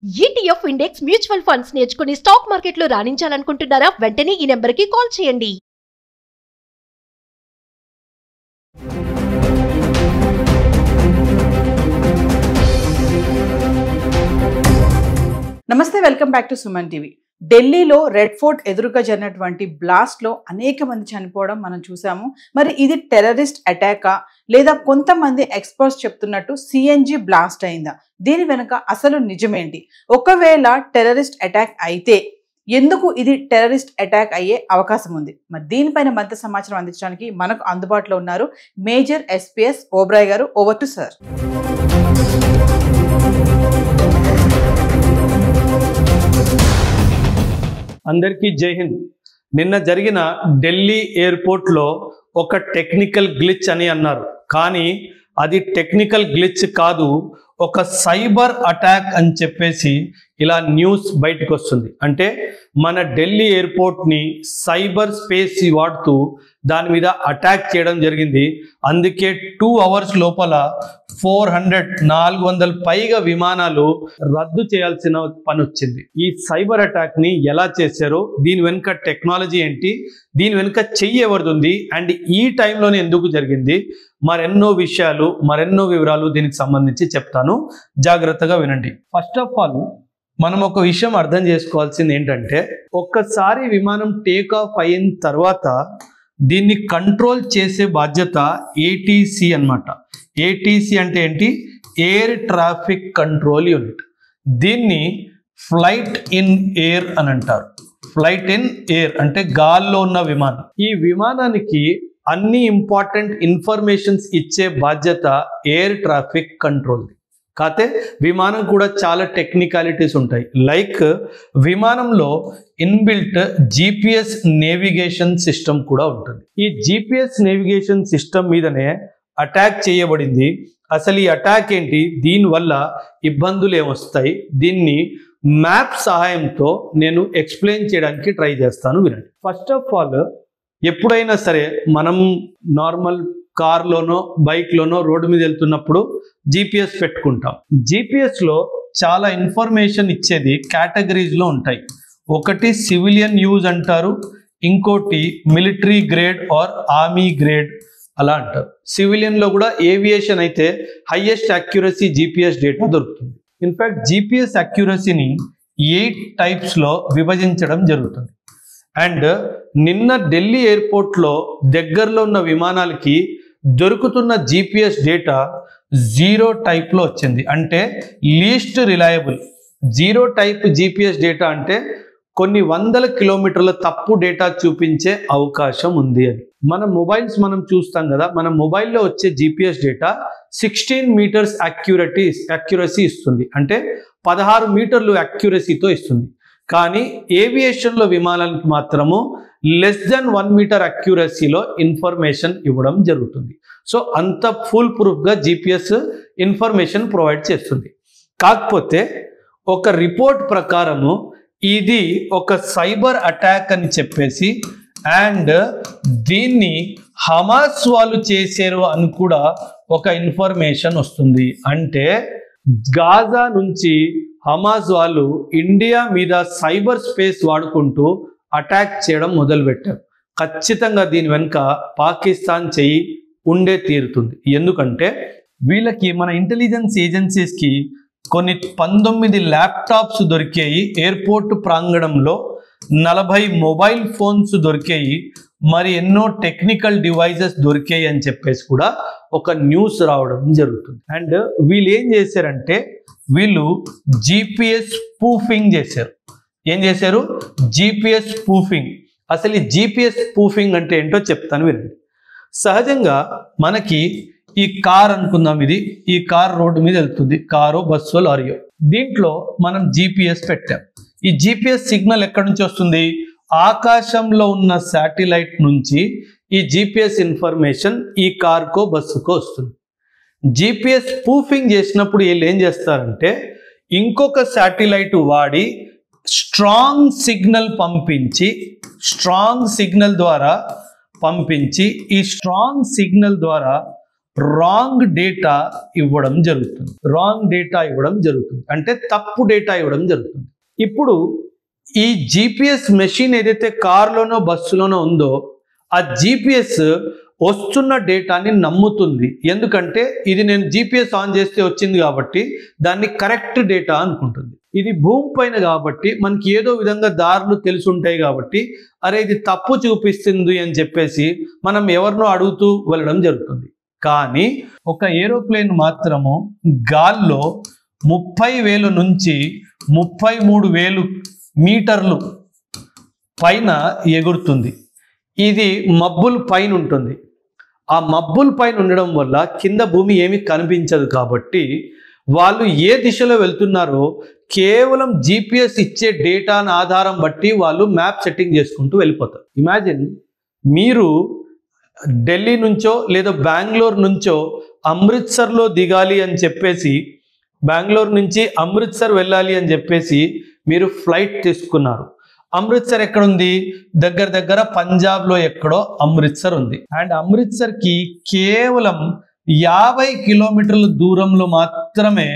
ETF index mutual funds నేర్చుకుని stock మార్కెట్లో రాణించాలనుకుంటున్నారా? వెంటనే ఈ నెంబర్కి కాల్ చేయండి. నమస్తే, welcome back to Suman TV. ఢిల్లీలో రెడ్ ఫోర్ట్ ఎదురుగా జరిగినటువంటి బ్లాస్ట్లో అనేక మంది చనిపోవడం మనం చూసాము. మరి ఇది టెర్రరిస్ట్ అటాకా లేదా కొంతమంది ఎక్స్పర్ట్స్ చెప్తున్నట్టు సిఎన్జి బ్లాస్ట్ అయిందా? దీని వెనుక అసలు నిజమేంటి? ఒకవేళ టెర్రరిస్ట్ అటాక్ అయితే ఎందుకు ఇది టెర్రరిస్ట్ అటాక్ అయ్యే అవకాశం ఉంది? మరి దీనిపైన మరింత సమాచారం అందించడానికి మనకు అందుబాటులో ఉన్నారు మేజర్ ఎస్పీఎస్ ఓబ్రాయ్ గారు. Over to sir. అందరికీ జై హింద్. నిన్న జరిగిన ఢిల్లీ ఎయిర్పోర్ట్లో ఒక టెక్నికల్ గ్లిచ్ అని అన్నారు, కానీ అది టెక్నికల్ గ్లిచ్ కాదు, ఒక సైబర్ అటాక్ అని చెప్పేసి ఇలా న్యూస్ బయటకు వస్తుంది. అంటే మన ఢిల్లీ ఎయిర్పోర్ట్ని సైబర్ స్పేస్ వాడుతూ దాని మీద అటాక్ చేయడం జరిగింది. అందుకే 2 అవర్స్ లోపల 400 పైగా విమానాలు రద్దు చేయాల్సిన పని వచ్చింది. ఈ సైబర్ అటాక్ ని ఎలా చేశారో, దీని వెనుక టెక్నాలజీ ఏంటి, దీని వెనుక చెయ్యి ఎవరిది ఉంది, అండ్ ఈ టైంలోనే ఎందుకు జరిగింది, మరెన్నో విషయాలు మరెన్నో వివరాలు దీనికి సంబంధించి చెప్తాను, జాగ్రత్తగా వినండి. ఫస్ట్ ఆఫ్ ఆల్ మనం ఒక విషయం అర్థం చేసుకోవాల్సింది ఏంటంటే, ఒక్కసారి విమానం టేక్ ఆఫ్ అయిన తర్వాత దీన్ని కంట్రోల్ చేసే బాధ్యత ఏటీసీ అన్నమాట. ఏటీసీ అంటే ఏంటి? Air traffic control unit. దీన్ని ఫ్లైట్ ఇన్ ఎయిర్ అని అంటారు. ఫ్లైట్ ఇన్ ఎయిర్ అంటే గాల్లో ఉన్న విమానం. ఈ విమానానికి అన్ని ఇంపార్టెంట్ ఇన్ఫర్మేషన్స్ ఇచ్చే బాధ్యత ఎయిర్ ట్రాఫిక్ కంట్రోల్. కాతే విమానం కూడా చాలా టెక్నికాలిటీస్ ఉంటాయి. లైక్ విమానంలో ఇన్బిల్ట్ జిపిఎస్ నేవిగేషన్ సిస్టమ్ కూడా ఉంటుంది. ఈ జిపిఎస్ నేవిగేషన్ సిస్టమ్ మీదనే అటాక్ చేయబడింది. అసలు ఈ అటాక్ ఏంటి, దీనివల్ల ఇబ్బందులు ఏమొస్తాయి, దీన్ని మ్యాప్ సహాయంతో నేను ఎక్స్ప్లెయిన్ చేయడానికి ట్రై చేస్తాను, వినండి. ఫస్ట్ ఆఫ్ ఆల్, ఎప్పుడైనా సరే మనం నార్మల్ కార్లోనో బైక్లోనో రోడ్డు మీద వెళ్తున్నప్పుడు జిపిఎస్ పెట్టుకుంటాం. జిపిఎస్లో చాలా ఇన్ఫర్మేషన్ ఇచ్చేది కేటగిరీస్లో ఉంటాయి. ఒకటి సివిలియన్ యూజ్ అంటారు, ఇంకోటి military grade are army grade అలా అంటారు. సివిలియన్లో కూడా ఏవియేషన్ అయితే హైయెస్ట్ అక్యురసీ జిపిఎస్ డేటా దొరుకుతుంది. ఇన్ఫ్యాక్ట్ జిపిఎస్ అక్యురసీని 8 టైప్స్లో విభజించడం జరుగుతుంది. అండ్ నిన్న ఢిల్లీ ఎయిర్పోర్ట్లో దగ్గరలో ఉన్న విమానాలకి దొరుకుతున్న జిపిఎస్ డేటా 0 టైప్లో వచ్చింది. అంటే least reliable 0 type GPS data అంటే కొన్ని వందల కిలోమీటర్ల తప్పు డేటా చూపించే అవకాశం ఉంది అని. మన మొబైల్స్ మనం చూస్తాం కదా, మన మొబైల్లో వచ్చే జిపిఎస్ డేటా 16 మీటర్స్ అక్యురసీ ఇస్తుంది. అంటే 16 మీటర్లు అక్యురసీతో ఇస్తుంది. కానీ ఏవియేషన్లో విమానానికి మాత్రము లెస్ దెన్ 1 మీటర్ అక్యురసీలో ఇన్ఫర్మేషన్ ఇవ్వడం జరుగుతుంది. సో అంత ఫుల్ ప్రూఫ్గా జిపిఎస్ ఇన్ఫర్మేషన్ ప్రొవైడ్ చేస్తుంది. కాకపోతే ఒక రిపోర్ట్ ప్రకారము ఇది ఒక సైబర్ అటాక్ అని చెప్పేసి, అండ్ దీన్ని హమాస్ వాళ్ళు చేశారు అని కూడా ఒక ఇన్ఫర్మేషన్ వస్తుంది. అంటే గాజా నుంచి హమాస్ వాళ్ళు ఇండియా మీద సైబర్ స్పేస్ వాడుకుంటూ అటాక్ చేయడం మొదలుపెట్టారు. ఖచ్చితంగా దీని వెనుక పాకిస్తాన్ చెయ్యి ఉండే తీరుతుంది. ఎందుకంటే వీళ్ళకి, మన ఇంటెలిజెన్స్ ఏజెన్సీస్కి కొన్ని 19 ల్యాప్టాప్స్ దొరికాయి, ఎయిర్పోర్ట్ ప్రాంగణంలో 40 మొబైల్ ఫోన్స్ దొరికాయి, మరి ఎన్నో టెక్నికల్ డివైజెస్ దొరికాయి అని చెప్పేసి కూడా ఒక న్యూస్ రావడం జరుగుతుంది. అండ్ వీళ్ళు ఏం చేశారంటే, వీళ్ళు జిపిఎస్ స్పూఫింగ్ చేశారు. ఏం చేశారు? GPS spoofing. అసలు ఈ జిపిఎస్ స్పూఫింగ్ అంటే ఏంటో చెప్తాను వినండి. సహజంగా మనకి ఈ కార్ అనుకుందాం, ఈ కార్ రోడ్డు మీద వెళ్తుంది, కారో బస్సో లారీయో. దీంట్లో మనం జిపిఎస్ పెట్టాం. ఈ జిపిఎస్ సిగ్నల్ ఎక్కడి నుంచి వస్తుంది? ఆకాశంలో ఉన్న శాటిలైట్ నుంచి ఈ జిపిఎస్ ఇన్ఫర్మేషన్ ఈ కార్కో బస్సుకో వస్తుంది. జిపిఎస్ స్పూఫింగ్ చేసినప్పుడు వీళ్ళు ఏం చేస్తారంటే, ఇంకొక శాటిలైట్ వాడి స్ట్రాంగ్ సిగ్నల్ పంపించి, ఈ స్ట్రాంగ్ సిగ్నల్ ద్వారా రాంగ్ డేటా ఇవ్వడం జరుగుతుంది. అంటే తప్పు డేటా ఇవ్వడం జరుగుతుంది. ఇప్పుడు ఈ జిపిఎస్ మెషిన్ ఏదైతే కార్లోనో బస్సులోనో ఉందో ఆ జిపిఎస్ వస్తున్న డేటాని నమ్ముతుంది. ఎందుకంటే ఇది నేను జిపిఎస్ ఆన్ చేస్తే వచ్చింది కాబట్టి దాన్ని కరెక్ట్ డేటా అనుకుంటుంది. ఇది భూమి పైన కాబట్టి మనకి ఏదో విధంగా దారులు తెలిసి ఉంటాయి కాబట్టి అరే ఇది తప్పు చూపిస్తుంది అని చెప్పేసి మనం ఎవరినో అడుగుతూ వెళ్ళడం జరుగుతుంది. కానీ ఒక ఏరోప్లేన్ మాత్రము గాల్లో 30,000 నుంచి 33,000 మీటర్లు పైన ఎగురుతుంది. ఇది మబ్బుల పైన ఉంటుంది. ఆ మబ్బుల పైన ఉండడం వల్ల కింద భూమి ఏమీ కనిపించదు కాబట్టి వాళ్ళు ఏ దిశలో వెళ్తున్నారో కేవలం జిపిఎస్ ఇచ్చే డేటాను ఆధారం బట్టి వాళ్ళు మ్యాప్ సెట్టింగ్ చేసుకుంటూ వెళ్ళిపోతారు. ఇమాజిన్ మీరు ఢిల్లీ నుంచో లేదా బెంగళూరు నుంచో అమృత్సర్లో దిగాలి అని చెప్పేసి బెంగళూరు నుంచి అమృత్సర్ వెళ్ళాలి అని చెప్పేసి మీరు ఫ్లైట్ తీసుకున్నారు. అమృత్సర్ ఎక్కడుంది? దగ్గర పంజాబ్లో ఎక్కడో అమృత్సర్ ఉంది. అండ్ అమృత్సర్కి కేవలం 50 కిలోమీటర్ల దూరంలో మాత్రమే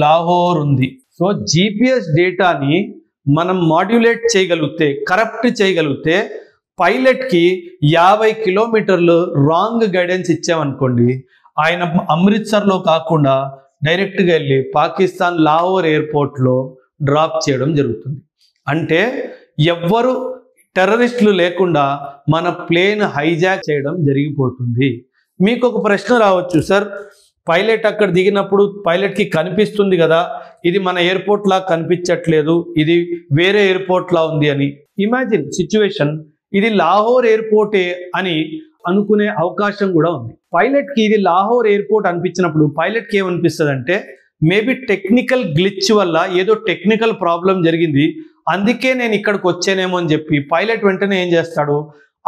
లాహోర్ ఉంది. సో జిపిఎస్ డేటాని మనం మాడ్యులేట్ చేయగలిగితే, కరప్ట్ చేయగలిగితే పైలట్కి 50 కిలోమీటర్లు రాంగ్ గైడెన్స్ ఇచ్చామనుకోండి, ఆయన అమృత్సర్లో కాకుండా డైరెక్ట్గా వెళ్ళి పాకిస్తాన్ లాహోర్ ఎయిర్పోర్ట్లో డ్రాప్ చేయడం జరుగుతుంది. అంటే ఎవ్వరు టెర్రరిస్టులు లేకుండా మన ప్లేన్ హైజాక్ చేయడం జరిగిపోతుంది. మీకు ఒక ప్రశ్న రావచ్చు, సార్ పైలట్ అక్కడ దిగినప్పుడు పైలట్కి కనిపిస్తుంది కదా, ఇది మన ఎయిర్పోర్ట్ లా కనిపించట్లేదు, ఇది వేరే ఎయిర్పోర్ట్ లా ఉంది అని. ఇమాజిన్ సిచ్యువేషన్, ఇది లాహోర్ ఎయిర్పోర్టే అని అనుకునే అవకాశం కూడా ఉంది. పైలట్కి ఇది లాహోర్ ఎయిర్పోర్ట్ అనిపించినప్పుడు పైలట్కి ఏమనిపిస్తుంది అంటే మేబీ టెక్నికల్ గ్లిచ్ వల్ల ఏదో టెక్నికల్ ప్రాబ్లం జరిగింది, అందుకే నేను ఇక్కడికి వచ్చానేమో అని చెప్పి పైలట్ వెంటనే ఏం చేస్తాడు,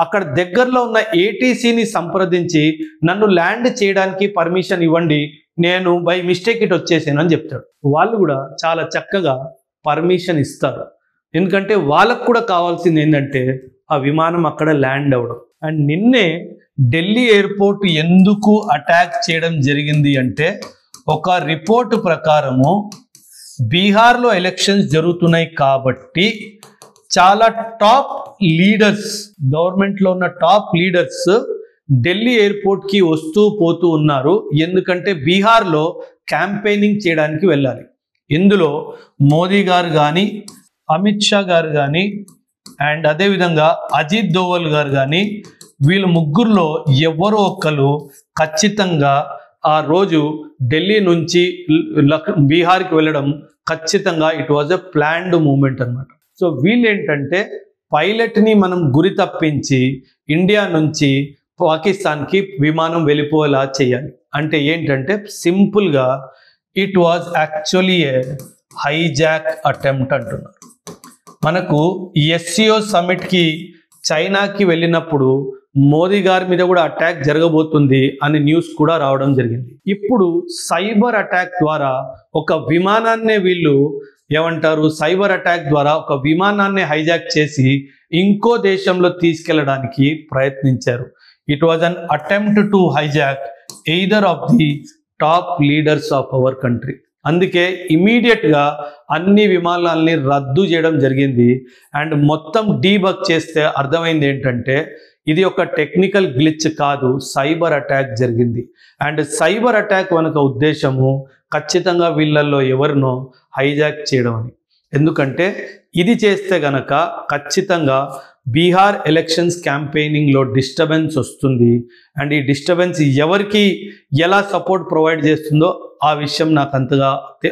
అక్కడ దగ్గరలో ఉన్న ఏటీసీని సంప్రదించి నన్ను ల్యాండ్ చేయడానికి పర్మిషన్ ఇవ్వండి, నేను బై మిస్టేక్ ఇటు వచ్చేసాను అని చెప్తాడు. వాళ్ళు కూడా చాలా చక్కగా పర్మిషన్ ఇస్తారు. ఎందుకంటే వాళ్ళకు కూడా కావాల్సింది ఏంటంటే ఆ విమానం అక్కడ ల్యాండ్ అవ్వడం. అండ్ నిన్నే ఢిల్లీ ఎయిర్పోర్ట్ ఎందుకు అటాక్ చేయడం జరిగింది అంటే ఒక రిపోర్టు ప్రకారము బీహార్లో ఎలక్షన్స్ జరుగుతున్నాయి కాబట్టి చాలా టాప్ లీడర్స్, గవర్నమెంట్లో ఉన్న టాప్ లీడర్స్ ఢిల్లీ ఎయిర్పోర్ట్కి వస్తూ పోతూ ఉన్నారు. ఎందుకంటే బీహార్లో క్యాంపెయినింగ్ చేయడానికి వెళ్ళాలి. ఇందులో మోదీ గారు కానీ, అమిత్ షా గారు కానీ, అండ్ అదేవిధంగా అజిత్ దోవల్ గారు కానీ, వీళ్ళ ముగ్గురులో ఎవరో ఒకరు ఖచ్చితంగా ఆ రోజు ఢిల్లీ నుంచి బీహార్కి వెళ్ళడం ఖచ్చితంగా it was a planned moment అనమాట. సో వీళ్ళు ఏంటంటే పైలట్ని మనం గురి తప్పించి ఇండియా నుంచి పాకిస్తాన్కి విమానం వెళ్ళిపోయేలా చేయాలి. అంటే ఏంటంటే సింపుల్గా it was actually A hijack attempt అంటున్నారు. మనకు ఎస్సీఓ సమిట్కి చైనాకి వెళ్ళినప్పుడు మోదీ గారి మీద కూడా అటాక్ జరగబోతుంది అని న్యూస్ కూడా రావడం జరిగింది. ఇప్పుడు సైబర్ అటాక్ ద్వారా ఒక విమానాన్నే వీళ్ళు ఏమంటారు, సైబర్ అటాక్ ద్వారా ఒక విమానాన్ని హైజాక్ చేసి ఇంకో దేశంలో తీసుకెళ్లడానికి ప్రయత్నించారు. It was an attempt to hijack either of the top leaders of our country. అందుకే ఇమీడియట్గా అన్ని విమానాలని రద్దు చేయడం జరిగింది. అండ్ మొత్తం డీబగ్ చేస్తే అర్థమైంది ఏంటంటే ఇది ఒక టెక్నికల్ గ్లిచ్ కాదు, సైబర్ అటాక్ జరిగింది. అండ్ సైబర్ అటాక్ వెనుక ఉద్దేశము ఖచ్చితంగా వీళ్ళల్లో ఎవరినో హైజాక్ చేయడం అని. ఎందుకంటే ఇది చేస్తే గనక ఖచ్చితంగా బీహార్ ఎలక్షన్స్ క్యాంపెయినింగ్లో డిస్టర్బెన్స్ వస్తుంది. అండ్ ఈ డిస్టర్బెన్స్ ఎవరికి ఎలా సపోర్ట్ ప్రొవైడ్ చేస్తుందో ఆ విషయం నాకు అంతగా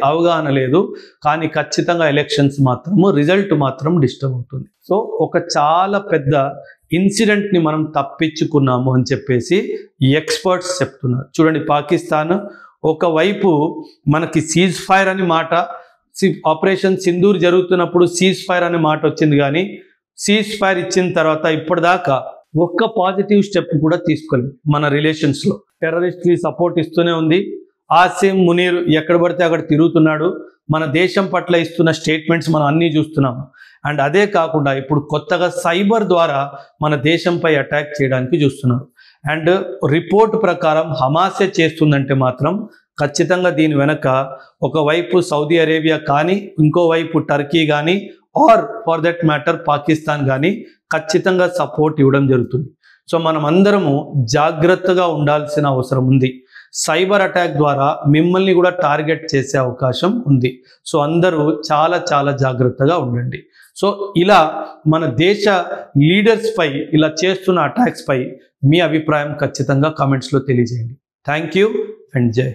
అవగాహన లేదు. కానీ ఖచ్చితంగా ఎలక్షన్స్ మాత్రము రిజల్ట్ మాత్రం డిస్టర్బ్ అవుతుంది. సో ఒక చాలా పెద్ద ఇన్సిడెంట్ని మనం తప్పించుకున్నాము అని చెప్పేసి ఎక్స్పర్ట్స్ చెప్తున్నారు. చూడండి, పాకిస్తాన్ ఒకవైపు మనకి సీజ్ ఫైర్ అని మాట, ఆపరేషన్ సింధూర్ జరుగుతున్నప్పుడు సీజ్ ఫైర్ అనే మాట వచ్చింది. కానీ సీజ్ ఫైర్ ఇచ్చిన తర్వాత ఇప్పటిదాకా ఒక్క పాజిటివ్ స్టెప్ కూడా తీసుకోలేదు. మన రిలేషన్స్లో టెర్రరిస్ట్కి సపోర్ట్ ఇస్తూనే ఉంది. ఆసిమ్ మునీర్ ఎక్కడ పడితే అక్కడ తిరుగుతున్నాడు. మన దేశం పట్ల ఇస్తున్న స్టేట్మెంట్స్ మనం అన్నీ చూస్తున్నాము. అండ్ అదే కాకుండా ఇప్పుడు కొత్తగా సైబర్ ద్వారా మన దేశంపై అటాక్ చేయడానికి చూస్తున్నారు. అండ్ రిపోర్ట్ ప్రకారం హమాసే చేస్తుందంటే మాత్రం ఖచ్చితంగా దీని వెనక ఒకవైపు సౌదీ అరేబియా కానీ ఇంకోవైపు టర్కీ కానీ or for that matter Pakistan కానీ ఖచ్చితంగా సపోర్ట్ ఇవ్వడం జరుగుతుంది. సో మనం అందరము జాగ్రత్తగా ఉండాల్సిన అవసరం ఉంది. సైబర్ అటాక్ ద్వారా మిమ్మల్ని కూడా టార్గెట్ చేసే అవకాశం ఉంది. సో అందరూ చాలా చాలా జాగ్రత్తగా ఉండండి. సో ఇలా మన దేశ లీడర్స్ పై ఇలా చేస్తున్న అటాక్స్ పై మీ అభిప్రాయం ఖచ్చితంగా కామెంట్స్లో తెలియజేయండి. థ్యాంక్ యూ అండ్ జై.